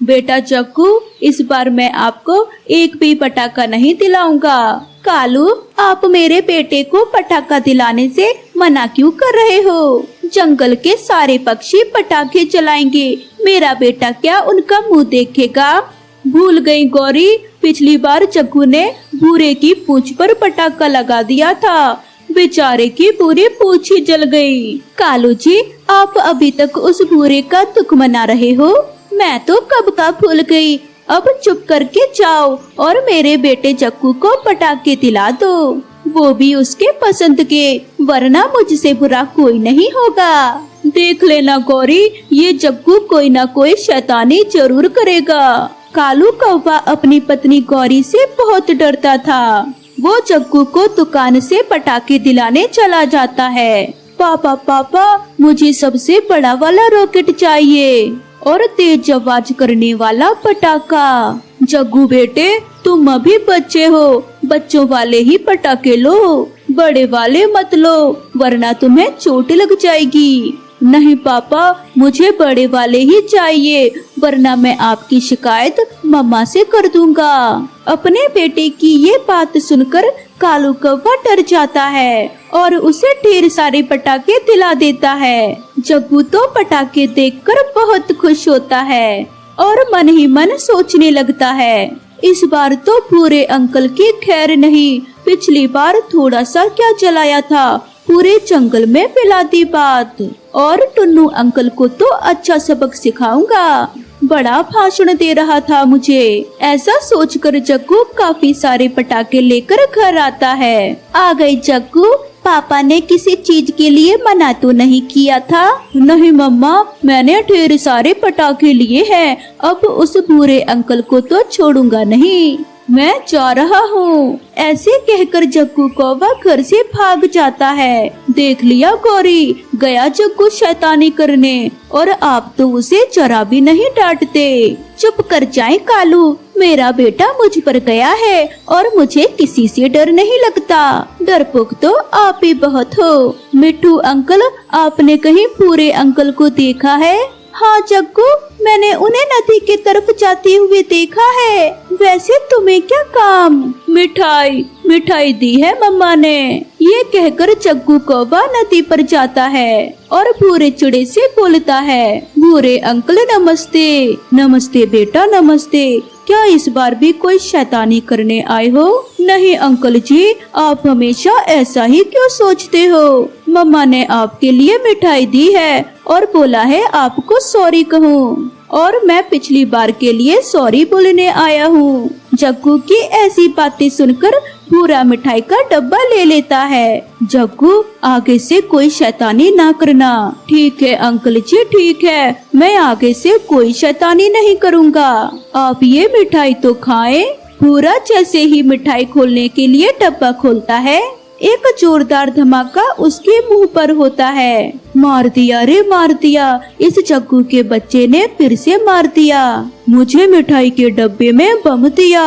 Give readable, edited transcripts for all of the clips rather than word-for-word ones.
बेटा जग्गू, इस बार मैं आपको एक भी पटाखा नहीं दिलाऊंगा। कालू, आप मेरे बेटे को पटाखा दिलाने से मना क्यों कर रहे हो? जंगल के सारे पक्षी पटाखे चलाएंगे, मेरा बेटा क्या उनका मुंह देखेगा? भूल गई गौरी, पिछली बार जग्गू ने भूरे की पूंछ पर पटाखा लगा दिया था, बेचारे की पूरी पूंछ ही जल गई। कालू जी, आप अभी तक उस भूरे का दुख मना रहे हो? मैं तो कब का भूल गई। अब चुप करके जाओ और मेरे बेटे जग्गू को पटाखे दिला दो, वो भी उसके पसंद के, वरना मुझसे बुरा कोई नहीं होगा। देख लेना गौरी, ये जग्गू कोई ना कोई शैतानी जरूर करेगा। कालू कौवा अपनी पत्नी गौरी से बहुत डरता था। वो जग्गू को दुकान से पटाखे दिलाने चला जाता है। पापा पापा, मुझे सबसे बड़ा वाला रॉकेट चाहिए और तेज आवाज करने वाला पटाखा। जग्गू बेटे, तुम अभी बच्चे हो, बच्चों वाले ही पटाखे लो, बड़े वाले मत लो, वरना तुम्हें चोट लग जाएगी। नहीं पापा, मुझे बड़े वाले ही चाहिए, वरना मैं आपकी शिकायत मम्मा से कर दूंगा। अपने बेटे की ये बात सुनकर कालू कौवा डर जाता है और उसे ढेर सारे पटाखे दिला देता है। जग्गू तो पटाखे देखकर बहुत खुश होता है और मन ही मन सोचने लगता है, इस बार तो भूरे अंकल की खैर नहीं, पिछली बार थोड़ा सा क्या जलाया था, पूरे जंगल में फैला दी बात, और टुन्नू अंकल को तो अच्छा सबक सिखाऊंगा। बड़ा भाषण दे रहा था मुझे। ऐसा सोचकर जग्गू काफी सारे पटाखे लेकर घर आता है। आ गई जग्गू, पापा ने किसी चीज के लिए मना तो नहीं किया था? नहीं मम्मा, मैंने ढेर सारे पटाखे लिए हैं, अब उस बुरे अंकल को तो छोड़ूंगा नहीं, मैं जा रहा हूँ। ऐसे कहकर जग्गू कौवा घर से भाग जाता है। देख लिया गौरी, गया जग्गू शैतानी करने, और आप तो उसे जरा भी नहीं डांटते। चुप कर जाए कालू, मेरा बेटा मुझ पर गया है और मुझे किसी से डर नहीं लगता। डरपोक तो आप ही बहुत हो। मिट्ठू अंकल, आपने कहीं पूरे अंकल को देखा है? हाँ जग्गू, मैंने उन्हें नदी की तरफ जाते हुए देखा है। वैसे तुम्हें क्या काम? मिठाई दी है मम्मा ने। ये कहकर जग्गू कौवा नदी पर जाता है और भूरे चिड़े से बोलता है, भूरे अंकल नमस्ते। नमस्ते बेटा नमस्ते, क्या इस बार भी कोई शैतानी करने आए हो? नहीं अंकल जी, आप हमेशा ऐसा ही क्यों सोचते हो? मम्मा ने आपके लिए मिठाई दी है और बोला है आपको सॉरी कहूँ, और मैं पिछली बार के लिए सॉरी बोलने आया हूँ। जग्गू की ऐसी बातें सुनकर भूरा मिठाई का डब्बा ले लेता है। जग्गू, आगे से कोई शैतानी ना करना। ठीक है अंकल जी, ठीक है, मैं आगे से कोई शैतानी नहीं करूँगा। आप ये मिठाई तो खाएं। भूरा जैसे ही मिठाई खोलने के लिए डब्बा खोलता है, एक जोरदार धमाका उसके मुंह पर होता है। मार दिया रे मार दिया, इस जग्गू के बच्चे ने फिर से मार दिया। मुझे मिठाई के डब्बे में बम दिया।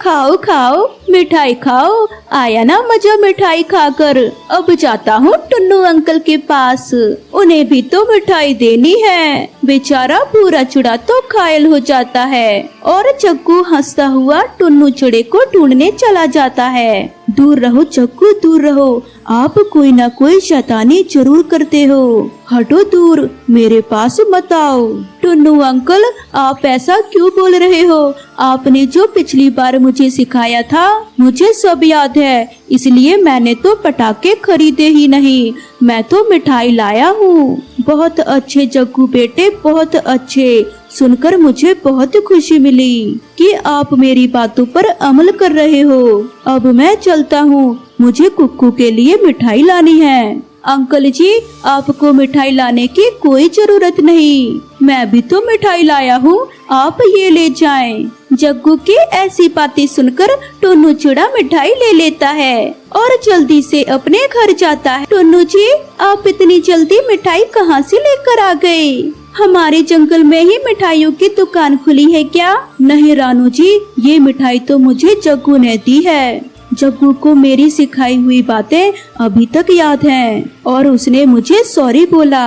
खाओ खाओ मिठाई खाओ, आया ना मजा मिठाई खाकर। अब जाता हूँ टुन्नू अंकल के पास, उन्हें भी तो मिठाई देनी है। बेचारा भूरा चिड़ा तो घायल हो जाता है और जग्गू हंसता हुआ टुन्नू चिड़े को ढूंढने चला जाता है। दूर रहो जग्गू, दूर रहो, आप कोई ना कोई शैतानी जरूर करते हो, हटो दूर, मेरे पास मत आओ। टुन्नू अंकल, आप ऐसा क्यों बोल रहे हो? आपने जो पिछली बार मुझे सिखाया था, मुझे सब याद है, इसलिए मैंने तो पटाखे खरीदे ही नहीं, मैं तो मिठाई लाया हूँ। बहुत अच्छे जग्गू बेटे, बहुत अच्छे, सुनकर मुझे बहुत खुशी मिली कि आप मेरी बातों पर अमल कर रहे हो। अब मैं चलता हूँ, मुझे कुक्कू के लिए मिठाई लानी है। अंकल जी, आपको मिठाई लाने की कोई जरूरत नहीं, मैं भी तो मिठाई लाया हूँ, आप ये ले जाएं। जग्गू की ऐसी बातें सुनकर टुन्नू चिड़ा मिठाई ले लेता है और जल्दी से अपने घर जाता है। टुन्नू जी, आप इतनी जल्दी मिठाई कहाँ से लेकर आ गए? हमारे जंगल में ही मिठाइयों की दुकान खुली है क्या? नहीं रानू जी, ये मिठाई तो मुझे जग्गू ने दी है। जग्गू को मेरी सिखाई हुई बातें अभी तक याद हैं और उसने मुझे सॉरी बोला।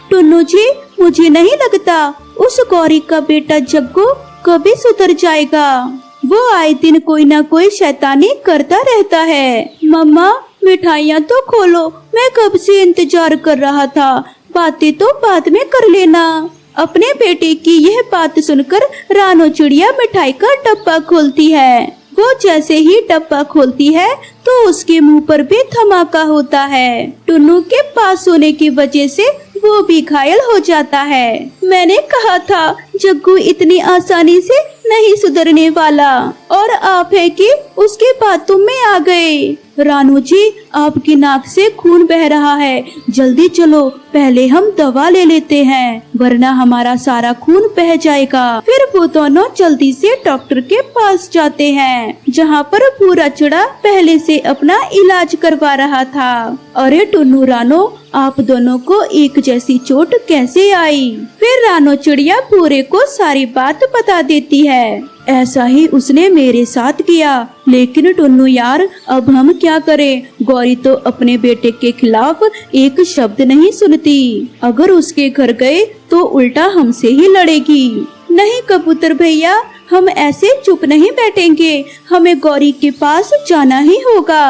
टुन्नू जी, मुझे नहीं लगता उस गौरी का बेटा जग्गू कभी सुधर जाएगा। वो आए दिन कोई ना कोई शैतानी करता रहता है। मम्मा मिठाइयाँ तो खोलो, मैं कब से इंतजार कर रहा था। बातें तो बाद में कर लेना। अपने बेटे की यह बात सुनकर रानो चिड़िया मिठाई का डब्बा खोलती है। वो जैसे ही डब्बा खोलती है तो उसके मुंह पर भी धमाका होता है। टुन्नू के पास होने की वजह से वो भी घायल हो जाता है। मैंने कहा था जग्गू इतनी आसानी से नहीं सुधरने वाला, और आप है कि उसके बातों में आ गए। रानू जी, आपकी नाक से खून बह रहा है, जल्दी चलो, पहले हम दवा ले लेते हैं, वरना हमारा सारा खून बह जाएगा। फिर वो दोनों जल्दी से डॉक्टर के पास जाते हैं, जहाँ पर भूरा चिड़ा पहले से अपना इलाज करवा रहा था। अरे टुन्नू रानो, आप दोनों को एक जैसी चोट कैसे आई? फिर रानो चिड़िया भूरे को सारी बात बता देती है। ऐसा ही उसने मेरे साथ किया, लेकिन टुन्नू यार, अब हम क्या करें? गौरी तो अपने बेटे के खिलाफ एक शब्द नहीं सुनती। अगर उसके घर गए तो उल्टा हमसे ही लड़ेगी। नहीं कबूतर भैया, हम ऐसे चुप नहीं बैठेंगे, हमें गौरी के पास जाना ही होगा।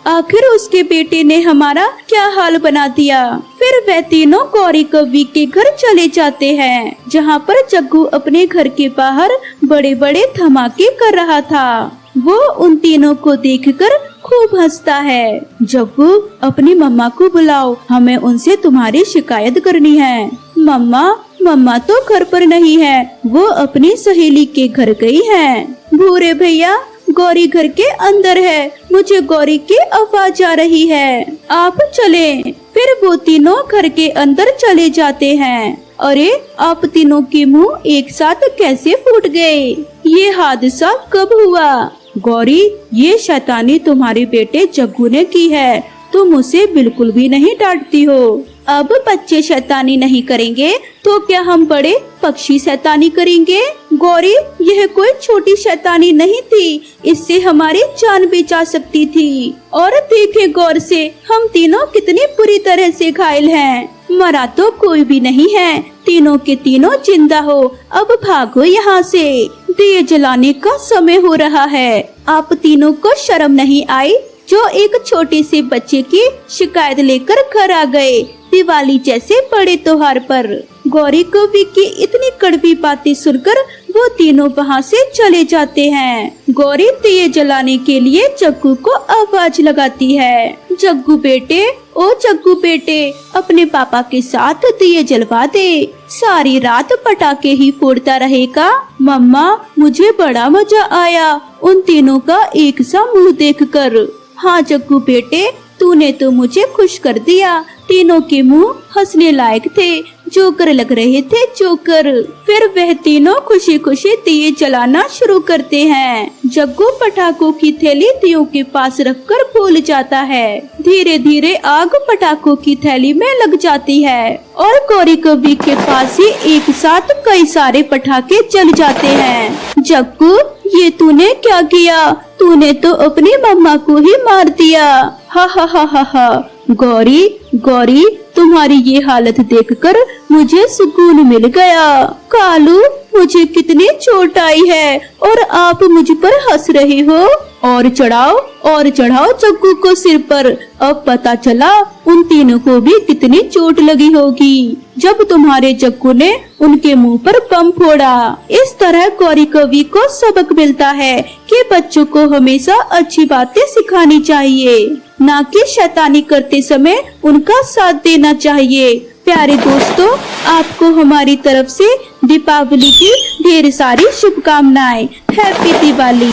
आखिर उसके बेटे ने हमारा क्या हाल बना दिया। फिर वे तीनों गौरी कव्वी के घर चले जाते हैं, जहाँ पर जग्गू अपने घर के बाहर बड़े बड़े धमाके कर रहा था। वो उन तीनों को देखकर खूब हंसता है। जग्गू, अपनी मम्मा को बुलाओ, हमें उनसे तुम्हारी शिकायत करनी है। मम्मा तो घर पर नहीं है, वो अपनी सहेली के घर गई है। भूरे भैया, गौरी घर के अंदर है, मुझे गौरी की आवाज आ रही है, आप चलें। फिर वो तीनों घर के अंदर चले जाते हैं। अरे, आप तीनों के मुंह एक साथ कैसे फूट गए? ये हादसा कब हुआ? गौरी, ये शैतानी तुम्हारे बेटे जग्गू ने की है, तुम उसे बिल्कुल भी नहीं डांटती हो। अब बच्चे शैतानी नहीं करेंगे तो क्या हम बड़े पक्षी शैतानी करेंगे? गौरी, यह कोई छोटी शैतानी नहीं थी, इससे हमारी जान भी जा सकती थी। और देखे गौर से, हम तीनों कितनी बुरी तरह से घायल हैं। मरा तो कोई भी नहीं है, तीनों के तीनों जिंदा हो। अब भागो यहाँ से, दिए जलाने का समय हो रहा है। आप तीनों को शर्म नहीं आई जो एक छोटे से बच्चे की शिकायत लेकर घर आ गए, दिवाली जैसे बड़े त्योहार पर। गौरी कव्वी की इतनी कड़वी बातें सुनकर वो तीनों वहाँ से चले जाते हैं। गौरी दिए जलाने के लिए जग्गू को आवाज लगाती है। जग्गू बेटे, ओ जग्गू बेटे, अपने पापा के साथ दिए जलवा दे, सारी रात पटाखे ही फोड़ता रहेगा। मम्मा, मुझे बड़ा मजा आया उन तीनों का एक सा मुँह देखकर। हाँ जग्गू बेटे, तूने तो मुझे खुश कर दिया। तीनों के मुंह हंसने लायक थे, जोकर लग रहे थे, जोकर। फिर वह तीनों खुशी खुशी दिए जलाना शुरू करते हैं। जग्गू पटाखों की थैली दियों के पास रखकर भूल जाता है। धीरे धीरे आग पटाखों की थैली में लग जाती है और गौरी कव्वी के पास ही एक साथ कई सारे पटाखे जल जाते हैं। जग्गू, ये तूने क्या किया? तूने तो अपनी मम्मा को ही मार दिया। हा हा हा हा हा। गौरी, तुम्हारी ये हालत देखकर मुझे सुकून मिल गया। कालू, मुझे कितनी चोट आई है और आप मुझ पर हंस रहे हो। और चढ़ाओ जग्गू को सिर पर। अब पता चला उन तीनों को भी कितनी चोट लगी होगी जब तुम्हारे जग्गू ने उनके मुंह पर बम फोड़ा। इस तरह गौरी कव्वी को सबक मिलता है कि बच्चों को हमेशा अच्छी बातें सिखानी चाहिए, ना कि शैतानी करते समय उनका साथ देना चाहिए। प्यारे दोस्तों, आपको हमारी तरफ से दीपावली की ढेर सारी शुभकामनाएं। हैप्पी दिवाली।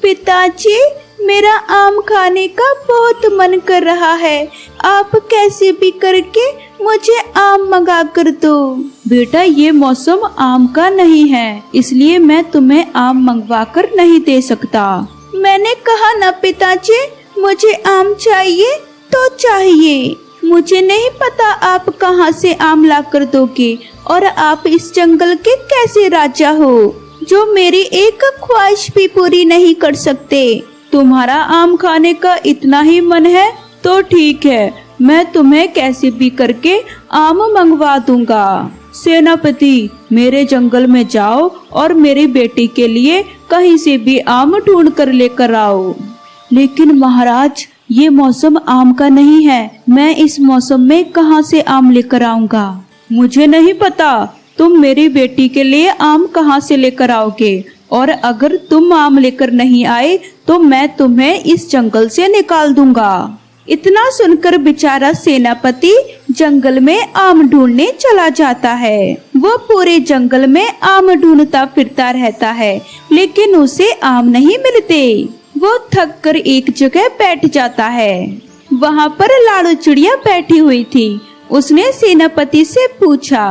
पिताजी, मेरा आम खाने का बहुत मन कर रहा है, आप कैसे भी करके मुझे आम मंगा कर दो। बेटा, ये मौसम आम का नहीं है, इसलिए मैं तुम्हें आम मंगवा कर नहीं दे सकता। मैंने कहा ना पिताजी, मुझे आम चाहिए तो चाहिए। मुझे नहीं पता आप कहाँ से आम ला कर दोगे, और आप इस जंगल के कैसे राजा हो जो मेरी एक ख्वाहिश भी पूरी नहीं कर सकते। तुम्हारा आम खाने का इतना ही मन है तो ठीक है, मैं तुम्हें कैसे भी करके आम मंगवा दूंगा। सेनापति, मेरे जंगल में जाओ और मेरी बेटी के लिए कहीं से भी आम ढूंढ कर लेकर आओ। लेकिन महाराज, ये मौसम आम का नहीं है, मैं इस मौसम में कहाँ से आम लेकर आऊंगा? मुझे नहीं पता, तुम मेरी बेटी के लिए आम कहाँ से लेकर आओगे, और अगर तुम आम लेकर नहीं आए तो मैं तुम्हें इस जंगल से निकाल दूंगा। इतना सुनकर बेचारा सेनापति जंगल में आम ढूंढने चला जाता है। वो पूरे जंगल में आम ढूंढता फिरता रहता है, लेकिन उसे आम नहीं मिलते। वो थक कर एक जगह बैठ जाता है। वहाँ पर लाड़ू चिड़िया बैठी हुई थी। उसने सेनापति से पूछा,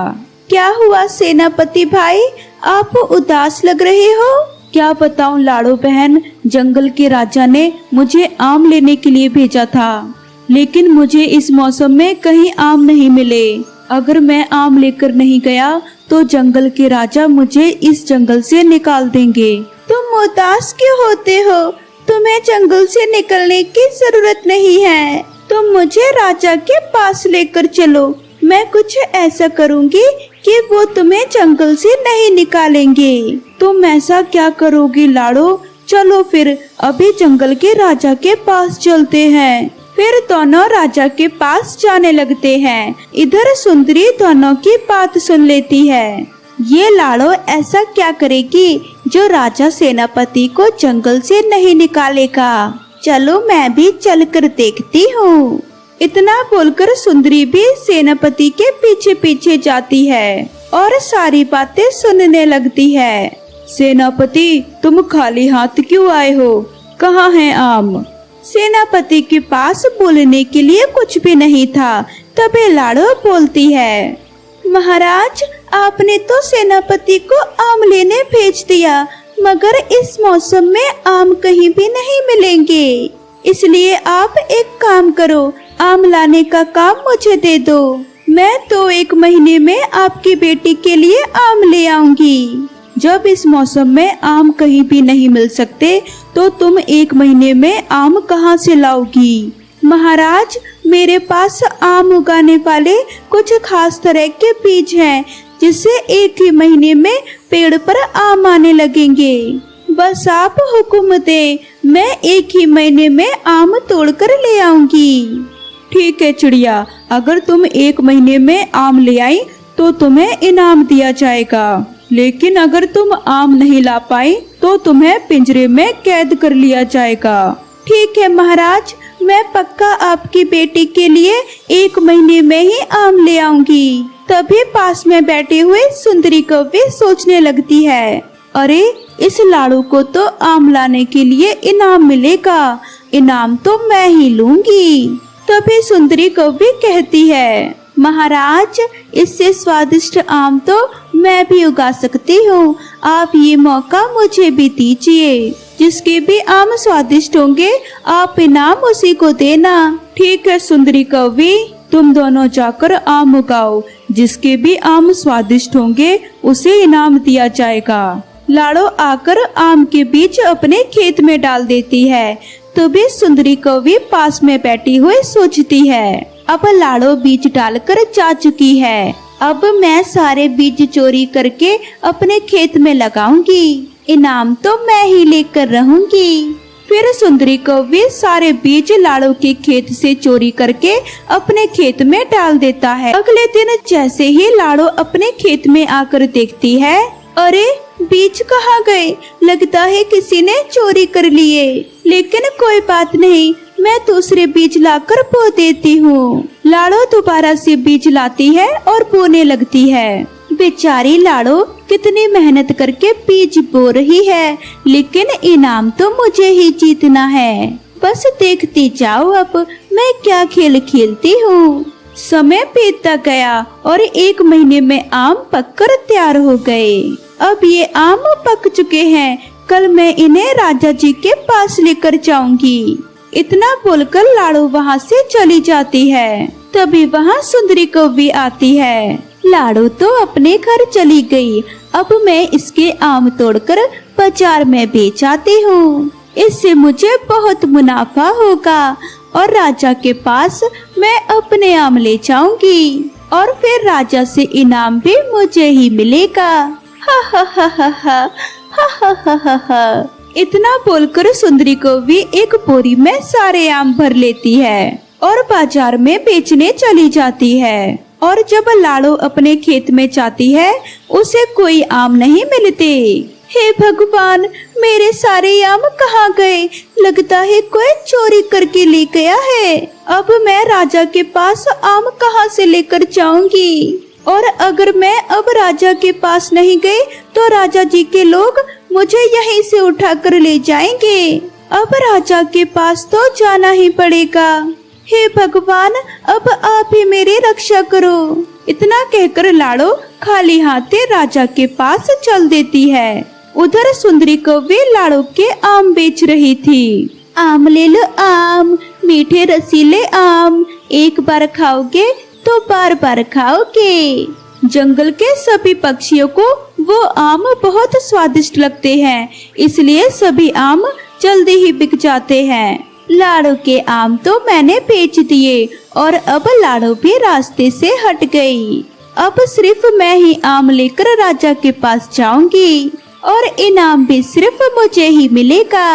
क्या हुआ सेनापति भाई, आप उदास लग रहे हो? क्या बताऊं लाड़ू बहन, जंगल के राजा ने मुझे आम लेने के लिए भेजा था, लेकिन मुझे इस मौसम में कहीं आम नहीं मिले। अगर मैं आम लेकर नहीं गया तो जंगल के राजा मुझे इस जंगल से निकाल देंगे। तुम उदास क्यों होते हो? तुम्हें जंगल से निकलने की जरूरत नहीं है। तुम मुझे राजा के पास लेकर चलो, मैं कुछ ऐसा करूंगी कि वो तुम्हें जंगल से नहीं निकालेंगे। तुम ऐसा क्या करोगी लाड़ो? चलो फिर अभी जंगल के राजा के पास चलते हैं। फिर दोनों राजा के पास जाने लगते हैं। इधर सुंदरी दोनों की बात सुन लेती है। ये लाड़ो ऐसा क्या करेगी जो राजा सेनापति को जंगल से नहीं निकालेगा? चलो मैं भी चलकर देखती हूँ। इतना बोलकर सुंदरी भी सेनापति के पीछे पीछे जाती है और सारी बातें सुनने लगती है। सेनापति, तुम खाली हाथ क्यों आए हो? कहाँ है आम? सेनापति के पास बोलने के लिए कुछ भी नहीं था। तभी लाड़ो बोलती है, महाराज, आपने तो सेनापति को आम लेने भेज दिया, मगर इस मौसम में आम कहीं भी नहीं मिलेंगे। इसलिए आप एक काम करो, आम लाने का काम मुझे दे दो। मैं तो 1 महीने में आपकी बेटी के लिए आम ले आऊंगी। जब इस मौसम में आम कहीं भी नहीं मिल सकते तो तुम 1 महीने में आम कहाँ से लाओगी? महाराज, मेरे पास आम उगाने वाले कुछ खास तरह के बीज हैं, जिससे 1 ही महीने में पेड़ पर आम आने लगेंगे। बस आप हुक्म दे, मैं 1 ही महीने में आम तोड़कर ले आऊंगी। ठीक है चिड़िया, अगर तुम 1 महीने में आम ले आई तो तुम्हें इनाम दिया जाएगा, लेकिन अगर तुम आम नहीं ला पाई तो तुम्हें पिंजरे में कैद कर लिया जाएगा। ठीक है महाराज, मैं पक्का आपकी बेटी के लिए 1 महीने में ही आम ले आऊंगी। तभी पास में बैठे हुए सुंदरी कौवे सोचने लगती है, अरे इस लाड़ू को तो आम लाने के लिए इनाम मिलेगा, इनाम तो मैं ही लूंगी। तभी सुंदरी कौवे कहती है, महाराज, इससे स्वादिष्ट आम तो मैं भी उगा सकती हूँ, आप ये मौका मुझे भी दीजिए। जिसके भी आम स्वादिष्ट होंगे आप इनाम उसी को देना। ठीक है सुंदरी कौवी, तुम दोनों जाकर आम उगाओ, जिसके भी आम स्वादिष्ट होंगे उसे इनाम दिया जाएगा। लाड़ो आकर आम के बीज अपने खेत में डाल देती है। तभी सुंदरी कौवी पास में बैठी हुई सोचती है, अब लाड़ो बीज डालकर जा चुकी है, अब मैं सारे बीज चोरी करके अपने खेत में लगाऊंगी, इनाम तो मैं ही लेकर रहूंगी। फिर सुंदरी कौवी सारे बीज लाड़ो के खेत से चोरी करके अपने खेत में डाल देता है। अगले दिन जैसे ही लाड़ो अपने खेत में आकर देखती है, अरे बीज कहाँ गए? लगता है किसी ने चोरी कर लिए, लेकिन कोई बात नहीं, मैं दूसरे बीज लाकर बो देती हूँ। लाड़ो दोबारा से बीज लाती है और बोने लगती है। बेचारी लाड़ो कितनी मेहनत करके बीज बो रही है, लेकिन इनाम तो मुझे ही जीतना है। बस देखती जाओ अब मैं क्या खेल खेलती हूँ। समय बीतता गया और 1 महीने में आम पककर तैयार हो गए। अब ये आम पक चुके हैं, कल मैं इन्हें राजा जी के पास लेकर जाऊंगी। इतना बोलकर लाड़ो वहाँ से चली जाती है। तभी वहाँ सुंदरी कौवी आती है। लाड़ो तो अपने घर चली गई, अब मैं इसके आम तोड़कर बाजार में बेच आती हूँ, इससे मुझे बहुत मुनाफा होगा और राजा के पास मैं अपने आम ले जाऊंगी। और फिर राजा से इनाम भी मुझे ही मिलेगा। हा हा हा हा हा हा हा हा हा हा। इतना बोलकर सुंदरी कौवी एक बोरी में सारे आम भर लेती है और बाजार में बेचने चली जाती है। और जब लाड़ो अपने खेत में जाती है उसे कोई आम नहीं मिलते। हे भगवान, मेरे सारे आम कहाँ गए? लगता है कोई चोरी करके ले गया है। अब मैं राजा के पास आम कहाँ से लेकर जाऊंगी? और अगर मैं अब राजा के पास नहीं गई तो राजा जी के लोग मुझे यहीं से उठाकर ले जाएंगे। अब राजा के पास तो जाना ही पड़ेगा। हे भगवान, अब आप ही मेरी रक्षा करो। इतना कहकर लाड़ो खाली हाथे राजा के पास चल देती है। उधर सुंदरी कौवी लाड़ो के आम बेच रही थी। आम ले लो आम, मीठे रसीले आम, एक बार खाओगे तो बार बार खाओगे। जंगल के सभी पक्षियों को वो आम बहुत स्वादिष्ट लगते हैं, इसलिए सभी आम जल्दी ही बिक जाते हैं। लाड़ो के आम तो मैंने बेच दिए और अब लाड़ो भी रास्ते से हट गई। अब सिर्फ मैं ही आम लेकर राजा के पास जाऊंगी और इनाम भी सिर्फ मुझे ही मिलेगा।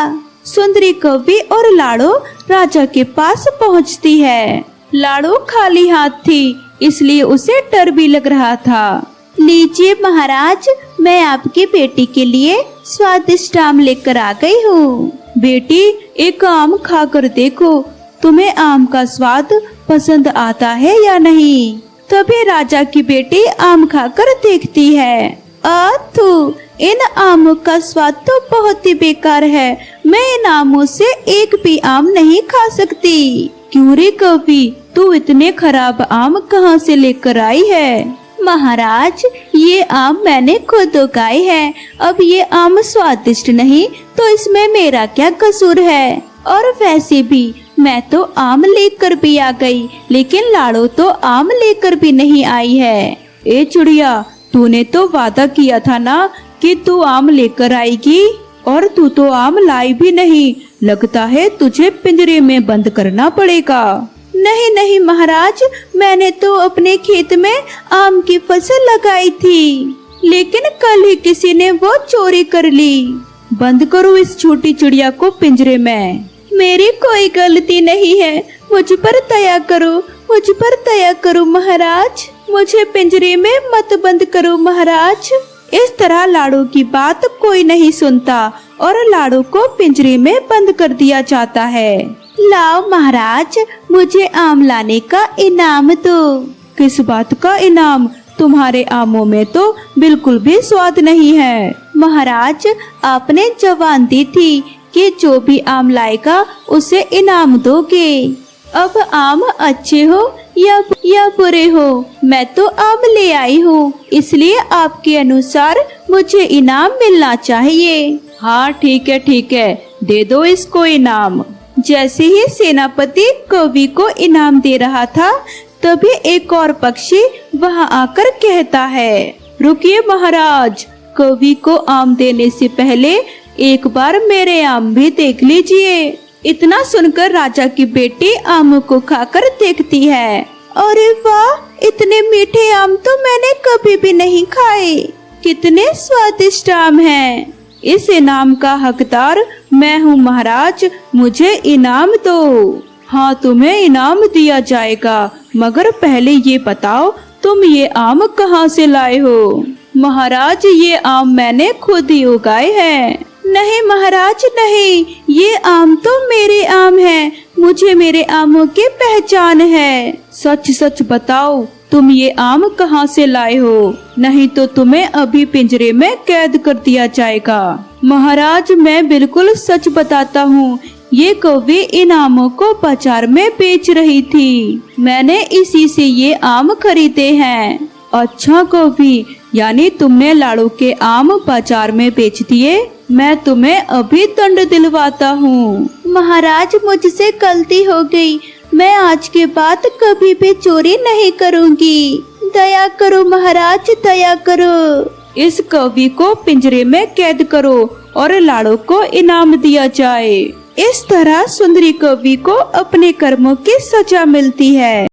सुंदरी कौवी और लाड़ो राजा के पास पहुंचती है। लाड़ो खाली हाथ थी, इसलिए उसे डर भी लग रहा था। लीजिए महाराज, मैं आपकी बेटी के लिए स्वादिष्ट आम लेकर आ गई हूँ। बेटी, एक आम खाकर देखो, तुम्हें आम का स्वाद पसंद आता है या नहीं? तभी राजा की बेटी आम खाकर देखती है। अथू, इन आमों का स्वाद तो बहुत ही बेकार है। मैं इन आमों से एक भी आम नहीं खा सकती। क्यों रे कौवी, तू इतने खराब आम कहाँ से लेकर आई है? महाराज, ये आम मैंने खुद उगाए हैं। अब ये आम स्वादिष्ट नहीं तो इसमें मेरा क्या कसूर है? और वैसे भी मैं तो आम लेकर भी आ गई, लेकिन लाड़ो तो आम लेकर भी नहीं आई है। ए चिड़िया, तूने तो वादा किया था ना कि तू आम लेकर आएगी, और तू तो आम लाई भी नहीं। लगता है तुझे पिंजरे में बंद करना पड़ेगा। नहीं नहीं महाराज, मैंने तो अपने खेत में आम की फसल लगाई थी, लेकिन कल ही किसी ने वो चोरी कर ली। बंद करो इस छोटी चिड़िया को पिंजरे में। मेरी कोई गलती नहीं है, मुझ पर दया करो, मुझ पर दया करो महाराज। मुझे पिंजरे में मत बंद करो महाराज। इस तरह लाड़ो की बात कोई नहीं सुनता और लाड़ो को पिंजरे में बंद कर दिया जाता है। लाओ महाराज, मुझे आम लाने का इनाम दो। किस बात का इनाम? तुम्हारे आमों में तो बिल्कुल भी स्वाद नहीं है। महाराज, आपने जबान दी थी कि जो भी आम लाएगा उसे इनाम दोगे। अब आम अच्छे हो या बुरे हो, मैं तो आम ले आई हूँ, इसलिए आपके अनुसार मुझे इनाम मिलना चाहिए। हाँ ठीक है, दे दो इसको इनाम। जैसे ही सेनापति कौवी को इनाम दे रहा था, तभी एक और पक्षी वहां आकर कहता है, रुकिए महाराज, कौवी को आम देने से पहले एक बार मेरे आम भी देख लीजिए। इतना सुनकर राजा की बेटी आम को खाकर देखती है। अरे वाह, इतने मीठे आम तो मैंने कभी भी नहीं खाए। कितने स्वादिष्ट आम हैं। इस इनाम का हकदार मैं हूँ महाराज, मुझे इनाम दो। हाँ, तुम्हें इनाम दिया जाएगा, मगर पहले ये बताओ तुम ये आम कहाँ से लाए हो? महाराज, ये आम मैंने खुद ही उगाए हैं। नहीं महाराज नहीं, ये आम तो मेरे आम हैं, मुझे मेरे आमों की पहचान है। सच सच बताओ, तुम ये आम कहाँ से लाए हो? नहीं तो तुम्हें अभी पिंजरे में कैद कर दिया जाएगा। महाराज, मैं बिल्कुल सच बताता हूँ, ये कौवी इन आमों को बाजार में बेच रही थी। मैंने इसी से ये आम खरीदे हैं। अच्छा कौवी, यानी तुमने लाड़ो के आम बाजार में बेच दिए? मैं तुम्हें अभी दंड दिलवाता हूँ। महाराज, मुझसे गलती हो गई, मैं आज के बाद कभी भी चोरी नहीं करूँगी। दया करो महाराज, दया करो। इस कौवी को पिंजरे में कैद करो और लाड़ो को इनाम दिया जाए। इस तरह सुंदरी कौवी को अपने कर्मों की सजा मिलती है।